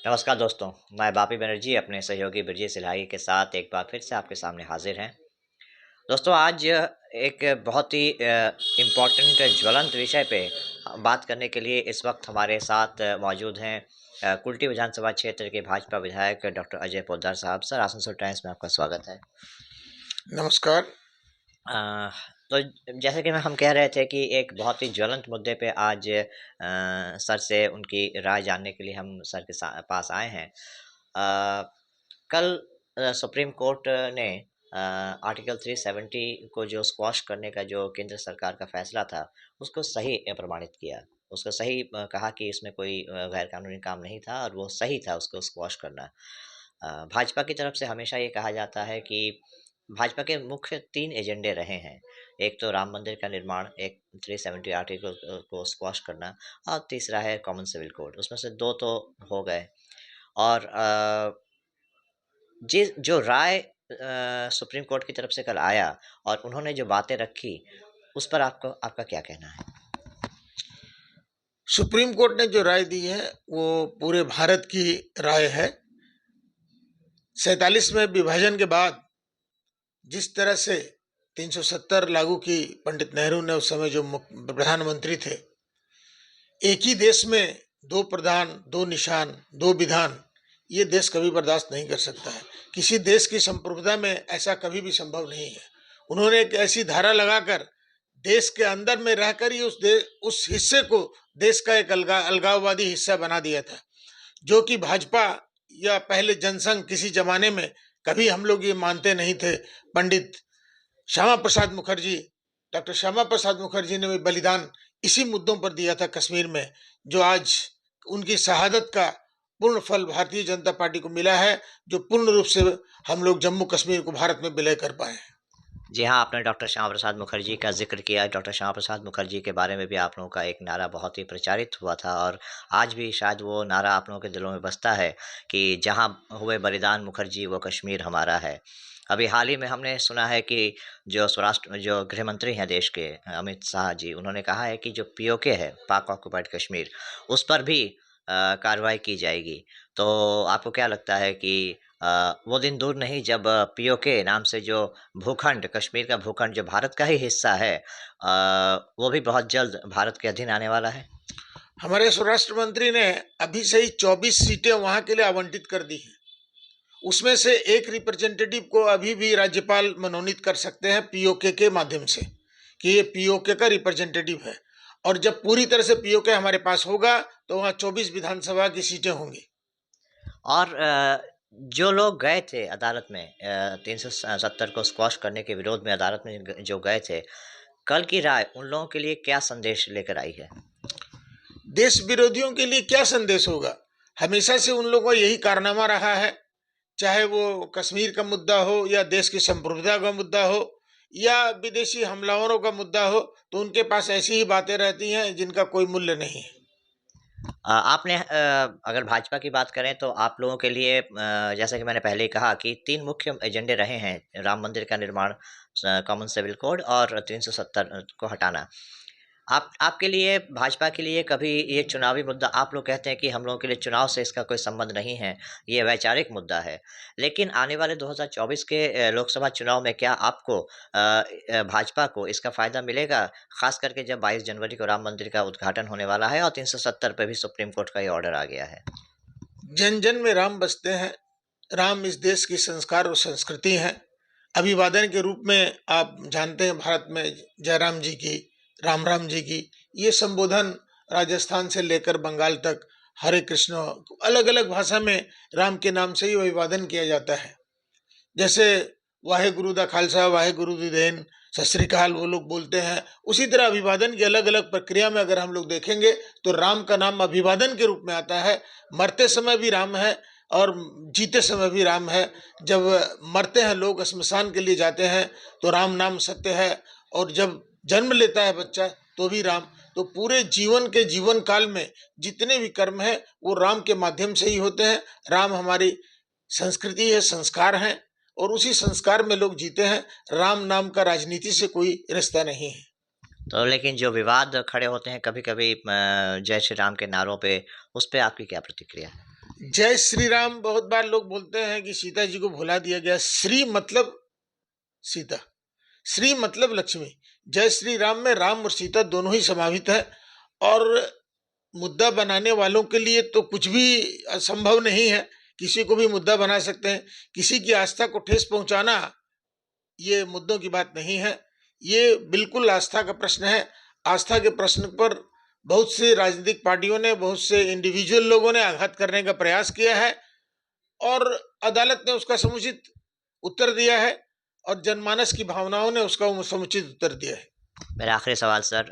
नमस्कार दोस्तों, मैं बापी बनर्जी अपने सहयोगी ब्रजेश सिल्हाई के साथ एक बार फिर से आपके सामने हाजिर हैं। दोस्तों आज एक बहुत ही इम्पोर्टेंट ज्वलंत विषय पे बात करने के लिए इस वक्त हमारे साथ मौजूद हैं कुल्टी विधानसभा क्षेत्र के भाजपा विधायक डॉक्टर अजय पोद्दार साहब। सर, आसनसोल टाइम्स में आपका स्वागत है। नमस्कार। अ, तो जैसे कि हम कह रहे थे कि एक बहुत ही ज्वलंत मुद्दे पे आज सर से उनकी राय जानने के लिए हम सर के पास आए हैं। अ, कल सुप्रीम कोर्ट ने आर्टिकल 370 को जो स्क्वॉश करने का जो केंद्र सरकार का फैसला था, उसको सही प्रमाणित किया। उसको सही कहा कि इसमें कोई गैर कानूनी काम नहीं था और वो सही था उसको स्क्वॉश करना। भाजपा की तरफ से हमेशा ये कहा जाता है कि भाजपा के मुख्य 3 एजेंडे रहे हैं। एक तो राम मंदिर का निर्माण, एक 370 आर्टिकल को स्क्वॉश करना और तीसरा है कॉमन सिविल कोड। उसमें से 2 तो हो गए और जो राय सुप्रीम कोर्ट की तरफ से कल आया और उन्होंने जो बातें रखी, उस पर आपका क्या कहना है? सुप्रीम कोर्ट ने जो राय दी है वो पूरे भारत की राय है। 47 में विभाजन के बाद जिस तरह से 370 लागू की पंडित नेहरू ने, उस समय जो प्रधानमंत्री थे, एक ही देश में दो प्रधान, दो निशान, दो विधान, ये देश कभी बर्दाश्त नहीं कर सकता है। किसी देश की संप्रभुता में ऐसा कभी भी संभव नहीं है। उन्होंने एक ऐसी धारा लगाकर देश के अंदर में रहकर ही उस हिस्से को देश का एक अलगाववादी हिस्सा बना दिया था, जो कि भाजपा या पहले जनसंघ किसी जमाने में कभी हम लोग ये मानते नहीं थे। पंडित श्यामा प्रसाद मुखर्जी, डॉक्टर श्यामा प्रसाद मुखर्जी ने भी बलिदान इसी मुद्दों पर दिया था कश्मीर में, जो आज उनकी शहादत का पूर्ण फल भारतीय जनता पार्टी को मिला है, जो पूर्ण रूप से हम लोग जम्मू कश्मीर को भारत में विलय कर पाए हैं। जी हाँ, आपने डॉक्टर श्यामा प्रसाद मुखर्जी का ज़िक्र किया। डॉक्टर श्यामा प्रसाद मुखर्जी के बारे में भी आप लोगों का एक नारा बहुत ही प्रचारित हुआ था और आज भी शायद वो नारा आप लोगों के दिलों में बसता है कि जहाँ हुए बलिदान मुखर्जी वो कश्मीर हमारा है। अभी हाल ही में हमने सुना है कि जो गृह मंत्री हैं देश के, अमित शाह जी, उन्होंने कहा है कि जो पीओके है, पाक ऑक्युपाइड कश्मीर, उस पर भी कार्रवाई की जाएगी। तो आपको क्या लगता है कि वो दिन दूर नहीं जब पीओके नाम से जो भूखंड, कश्मीर का भूखंड जो भारत का ही हिस्सा है, वो भी बहुत जल्द भारत के अधीन आने वाला है? हमारे स्वराष्ट्र मंत्री ने अभी से ही 24 सीटें वहां के लिए आवंटित कर दी हैं। उसमें से एक रिप्रेजेंटेटिव को अभी भी राज्यपाल मनोनीत कर सकते हैं पीओके के माध्यम से, कि ये पीओके का रिप्रेजेंटेटिव है। और जब पूरी तरह से पीओके हमारे पास होगा तो वहाँ 24 विधानसभा की सीटें होंगी। और जो लोग गए थे अदालत में 370 को स्क्वॉश करने के विरोध में अदालत में जो गए थे, कल की राय उन लोगों के लिए क्या संदेश लेकर आई है? देश विरोधियों के लिए क्या संदेश होगा? हमेशा से उन लोगों का यही कारनामा रहा है, चाहे वो कश्मीर का मुद्दा हो या देश की संप्रभुता का मुद्दा हो या विदेशी हमलावरों का मुद्दा हो, तो उनके पास ऐसी ही बातें रहती हैं जिनका कोई मूल्य नहीं है। आपने अगर भाजपा की बात करें तो आप लोगों के लिए जैसा कि मैंने पहले ही कहा कि 3 मुख्य एजेंडे रहे हैं, राम मंदिर का निर्माण, कॉमन सिविल कोड और 370 को हटाना। आपके लिए, भाजपा के लिए कभी ये चुनावी मुद्दा, आप लोग कहते हैं कि हम लोगों के लिए चुनाव से इसका कोई संबंध नहीं है, ये वैचारिक मुद्दा है। लेकिन आने वाले 2024 के लोकसभा चुनाव में क्या आपको भाजपा को इसका फ़ायदा मिलेगा? ख़ास करके जब 22 जनवरी को राम मंदिर का उद्घाटन होने वाला है और 370 पे भी सुप्रीम कोर्ट का ये ऑर्डर आ गया है। जन जन में राम बसते हैं। राम इस देश की संस्कार और संस्कृति है। अभिवादन के रूप में आप जानते हैं, भारत में जयराम जी की, राम राम जी की, ये संबोधन राजस्थान से लेकर बंगाल तक हरे कृष्ण, अलग अलग भाषा में राम के नाम से ही अभिवादन किया जाता है। जैसे वाहे गुरु दा खालसा, वाहे गुरु दी देन, सत श्री अकाल वो लोग बोलते हैं, उसी तरह अभिवादन की अलग अलग प्रक्रिया में अगर हम लोग देखेंगे तो राम का नाम अभिवादन के रूप में आता है। मरते समय भी राम है और जीते समय भी राम है। जब मरते हैं लोग, श्मशान के लिए जाते हैं, तो राम नाम सत्य है। और जब जन्म लेता है बच्चा तो भी राम। तो पूरे जीवन के जीवन काल में जितने भी कर्म हैं वो राम के माध्यम से ही होते हैं। राम हमारी संस्कृति है, संस्कार हैं, और उसी संस्कार में लोग जीते हैं। राम नाम का राजनीति से कोई रिश्ता नहीं है। तो लेकिन जो विवाद खड़े होते हैं कभी-कभी जय श्री राम के नारों पे, उस पे आपकी क्या प्रतिक्रिया है? जय श्री राम बहुत बार लोग बोलते हैं कि सीता जी को भुला दिया गया। श्री मतलब सीता, श्री मतलब लक्ष्मी। जय श्री राम में राम और सीता दोनों ही समाहित है, और मुद्दा बनाने वालों के लिए तो कुछ भी असंभव नहीं है, किसी को भी मुद्दा बना सकते हैं। किसी की आस्था को ठेस पहुंचाना ये मुद्दों की बात नहीं है, ये बिल्कुल आस्था का प्रश्न है। आस्था के प्रश्न पर बहुत से राजनीतिक पार्टियों ने, बहुत से इंडिविजुअल लोगों ने आघात करने का प्रयास किया है, और अदालत ने उसका समुचित उत्तर दिया है, और जनमानस की भावनाओं ने उसका समुचित उत्तर दिया है। मेरा आखिरी सवाल सर,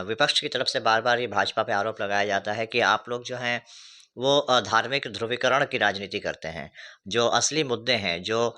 विपक्ष की तरफ से बार-बार ये भाजपा पे आरोप लगाया जाता है कि आप लोग जो हैं वो धार्मिक ध्रुवीकरण की राजनीति करते हैं। जो असली मुद्दे हैं, जो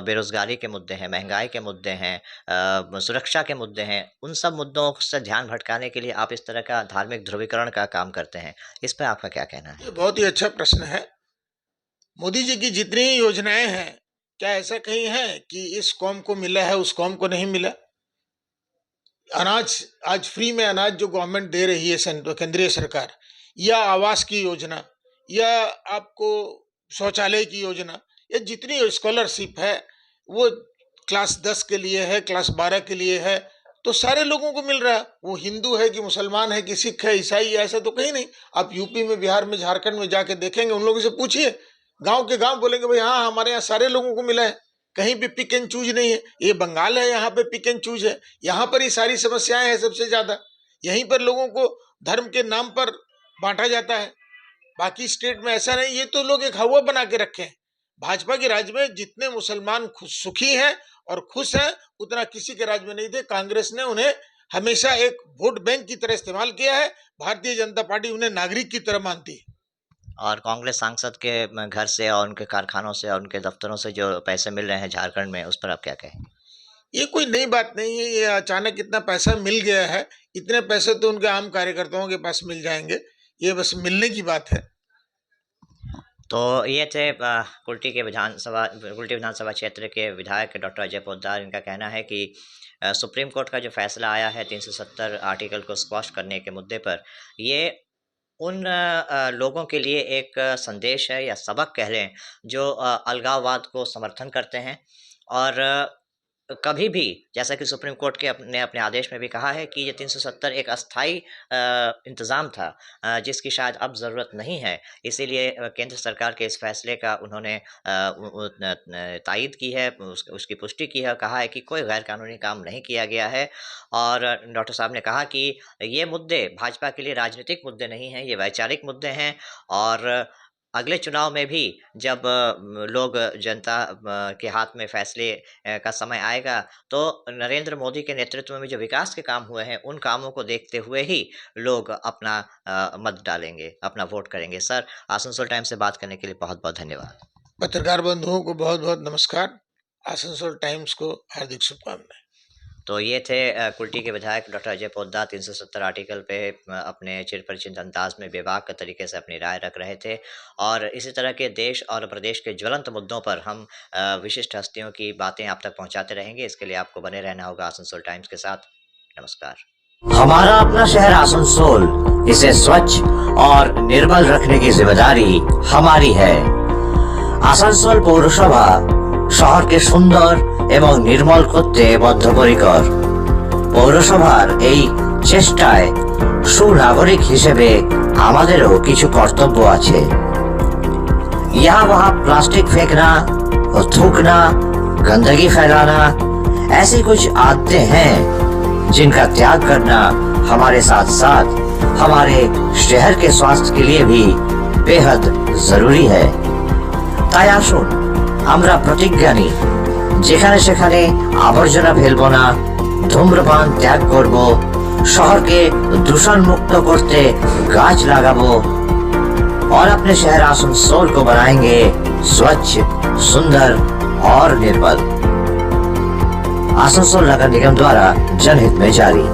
बेरोज़गारी के मुद्दे हैं, महँगाई के मुद्दे हैं, सुरक्षा के मुद्दे हैं, उन सब मुद्दों से ध्यान भटकाने के लिए आप इस तरह का धार्मिक ध्रुवीकरण का काम करते हैं। इस पे आपका क्या कहना है? ये बहुत ही अच्छा प्रश्न है। मोदी जी की जितनी योजनाएं हैं, क्या ऐसा कहीं है कि इस कौम को मिला है, उस कौम को नहीं मिला? अनाज, आज फ्री में अनाज जो गवर्नमेंट दे रही है, केंद्रीय सरकार, या आवास की योजना, या आपको शौचालय की योजना, या जितनी स्कॉलरशिप है वो क्लास 10 के लिए है, क्लास 12 के लिए है, तो सारे लोगों को मिल रहा है। वो हिंदू है कि मुसलमान है कि सिख है, ईसाई है, ऐसा तो कहीं नहीं। आप यूपी में, बिहार में, झारखंड में जाके देखेंगे, उन लोगों से पूछिए, गांव के गांव बोलेंगे भाई हाँ हमारे यहाँ सारे लोगों को मिला है, कहीं भी पिक एंड चूज नहीं है। ये बंगाल है, यहाँ पे पिक एंड चूज है, यहाँ पर ही सारी समस्याएं हैं सबसे ज्यादा। यहीं पर लोगों को धर्म के नाम पर बांटा जाता है, बाकी स्टेट में ऐसा नहीं। ये तो लोग एक हवा बना के रखे हैं। भाजपा के राज्य में जितने मुसलमान सुखी हैं और खुश हैं, उतना किसी के राज्य में नहीं थे। कांग्रेस ने उन्हें हमेशा एक वोट बैंक की तरह इस्तेमाल किया है, भारतीय जनता पार्टी उन्हें नागरिक की तरह मानती है। और कांग्रेस सांसद के घर से और उनके कारखानों से और उनके दफ्तरों से जो पैसे मिल रहे हैं झारखंड में, उस पर आप क्या कहेंगे? ये कोई नई बात नहीं है, ये अचानक इतना पैसा मिल गया है। इतने पैसे तो उनके आम कार्यकर्ताओं के पास मिल जाएंगे, ये बस मिलने की बात है। तो ये थे कुल्टी विधानसभा क्षेत्र के विधायक डॉक्टर अजय पोद्दार। इनका कहना है कि सुप्रीम कोर्ट का जो फैसला आया है 370 आर्टिकल को स्क्वॉश करने के मुद्दे पर, ये उन लोगों के लिए एक संदेश है या सबक कह लें जो अलगाववाद को समर्थन करते हैं। और कभी भी, जैसा कि सुप्रीम कोर्ट के अपने अपने आदेश में भी कहा है कि ये 370 एक अस्थाई इंतज़ाम था, जिसकी शायद अब ज़रूरत नहीं है। इसीलिए केंद्र सरकार के इस फैसले का उन्होंने तायीद की है, उसकी पुष्टि की है, कहा है कि कोई गैर कानूनी काम नहीं किया गया है। और डॉक्टर साहब ने कहा कि ये मुद्दे भाजपा के लिए राजनीतिक मुद्दे नहीं हैं, ये वैचारिक मुद्दे हैं। और अगले चुनाव में भी जब लोग, जनता के हाथ में फैसले का समय आएगा, तो नरेंद्र मोदी के नेतृत्व में जो विकास के काम हुए हैं, उन कामों को देखते हुए ही लोग अपना मत डालेंगे, अपना वोट करेंगे। सर, आसनसोल टाइम्स से बात करने के लिए बहुत-बहुत धन्यवाद। पत्रकार बंधुओं को बहुत-बहुत नमस्कार। आसनसोल टाइम्स को हार्दिक शुभकामनाएं। तो ये थे कुल्टी के विधायक डॉक्टर अजय पोद्दार। 370 आर्टिकल पे अपने चिरपरिचित अंदाज में बेबाक तरीके से अपनी राय रख रहे थे। और इसी तरह के देश और प्रदेश के ज्वलंत मुद्दों पर हम विशिष्ट हस्तियों की बातें आप तक पहुंचाते रहेंगे। इसके लिए आपको बने रहना होगा आसनसोल टाइम्स के साथ। नमस्कार। हमारा अपना शहर आसनसोल, इसे स्वच्छ और निर्मल रखने की जिम्मेदारी हमारी है। आसनसोल पौरसभा शहर के सुंदर এবং নির্মল করতে বদ্ধপরিকর। পৌরসভার এই চেষ্টায় সুনাগরিক হিসেবে আমাদেরও কিছু কর্তব্য আছে। यहाँ वहाँ प्लास्टिक फेंकना और थूकना, गंदगी फैलाना, ऐसी कुछ आदतें हैं जिनका त्याग करना हमारे साथ साथ हमारे शहर के स्वास्थ्य के लिए भी बेहद जरूरी है। তাই আসুন আমরা প্রতিজ্ঞা নিই, যেখানে সেখানে আবর্জনা ফেলবো না, ধূম্রপান ত্যাগ করব, শহরকে দূষণ মুक्त করতে गाछ लगाबो और अपने शहर आसनसोल को बनाएंगे स्वच्छ, सुंदर और निर्मल। आसनसोल नगर निगम द्वारा जनहित में जारी।